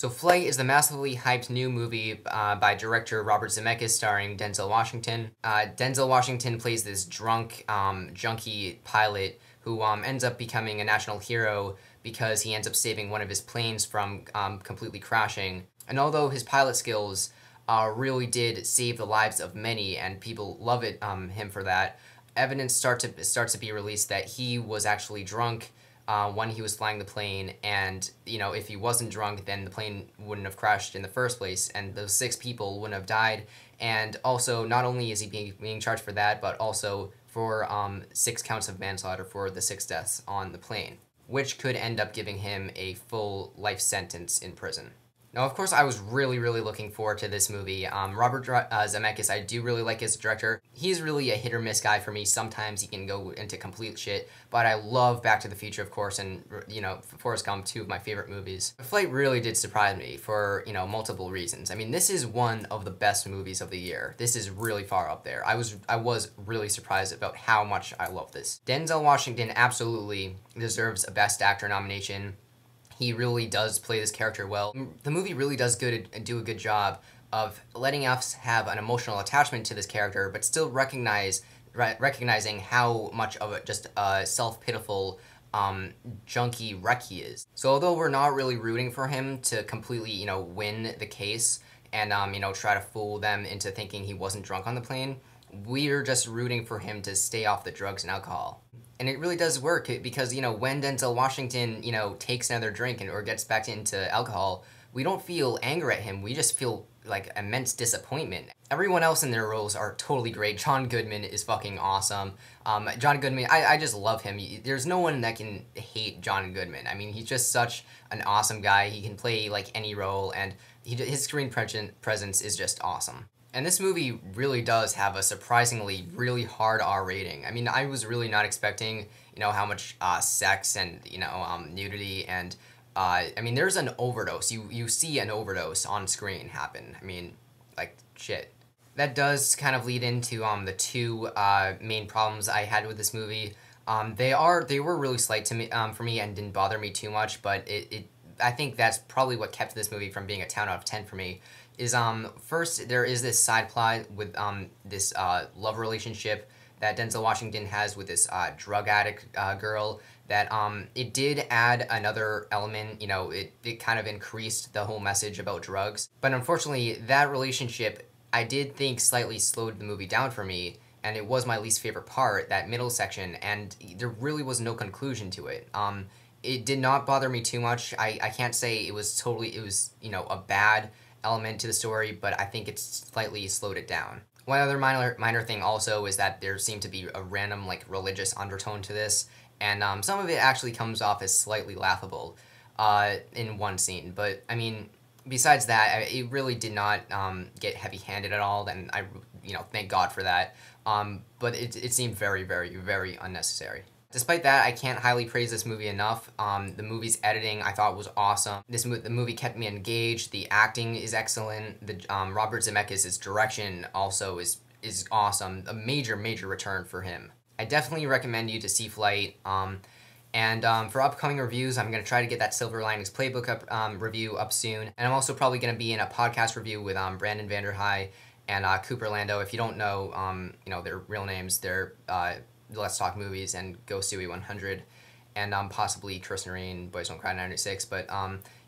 So Flight is the massively hyped new movie by director Robert Zemeckis starring Denzel Washington. Denzel Washington plays this drunk, junkie pilot who ends up becoming a national hero because he ends up saving one of his planes from completely crashing. And although his pilot skills really did save the lives of many, and people love him for that, evidence starts to be released that he was actually drunk when he was flying the plane, and if he wasn't drunk, then the plane wouldn't have crashed in the first place, and those 6 people wouldn't have died. And also, not only is he being charged for that, but also for 6 counts of manslaughter for the 6 deaths on the plane, which could end up giving him a full life sentence in prison. Now, of course, I was really looking forward to this movie. Robert Zemeckis, I do really like as a director. He's really a hit-or-miss guy for me. Sometimes he can go into complete shit, but I love Back to the Future, of course, and, Forrest Gump, 2 of my favorite movies. Flight really did surprise me for, multiple reasons. I mean, this is one of the best movies of the year. This is really far up there. I was really surprised about how much I love this. Denzel Washington absolutely deserves a Best Actor nomination. He really does play this character well. The movie really does do a good job of letting us have an emotional attachment to this character, but still recognizing how much of just a self-pitiful junkie wreck he is. So although we're not really rooting for him to completely, win the case and, try to fool them into thinking he wasn't drunk on the plane, we're just rooting for him to stay off the drugs and alcohol. And it really does work because, when Denzel Washington, takes another drink or gets back into alcohol, we don't feel anger at him. We just feel, like, immense disappointment. Everyone else in their roles are totally great. John Goodman is fucking awesome. John Goodman, I just love him. There's no one that can hate John Goodman. I mean, he's just such an awesome guy. He can play, like, any role, and his screen presence is just awesome. And this movie really does have a surprisingly really hard R rating. I mean, I was really not expecting, how much sex and, nudity and, I mean, there's an overdose. You see an overdose on screen happen. I mean, like, shit. That does kind of lead into the 2 main problems I had with this movie. They were really slight to me for me and didn't bother me too much, but I think that's probably what kept this movie from being a 10 out of 10 for me. Is first, there is this side plot with this love relationship that Denzel Washington has with this drug addict girl that it did add another element. It kind of increased the whole message about drugs, but unfortunately that relationship I did think slightly slowed the movie down for me, and it was my least favorite part, that middle section, and there really was no conclusion to it. It did not bother me too much. I can't say it was a bad element to the story, but I think it's slightly slowed it down. One other minor thing also is that there seemed to be a random, like, religious undertone to this, and some of it actually comes off as slightly laughable in one scene. But I mean, besides that, it really did not get heavy-handed at all, and I thank God for that. But it seemed very unnecessary. Despite that, I can't highly praise this movie enough. The movie's editing I thought was awesome. The movie kept me engaged. The acting is excellent. The Robert Zemeckis' direction also is awesome. A major return for him. I definitely recommend you to see Flight. And for upcoming reviews, I'm going to try to get that Silver Linings Playbook review up soon. And I'm also probably going to be in a podcast review with Brandon Vanderhei and Cooper Lando. If you don't know, their real names, they're Let's Talk Movies and Go Stewie 100, and possibly Chris Noreen, Boys Don't Cry 96. But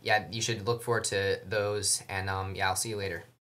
yeah, you should look forward to those, and yeah, I'll see you later.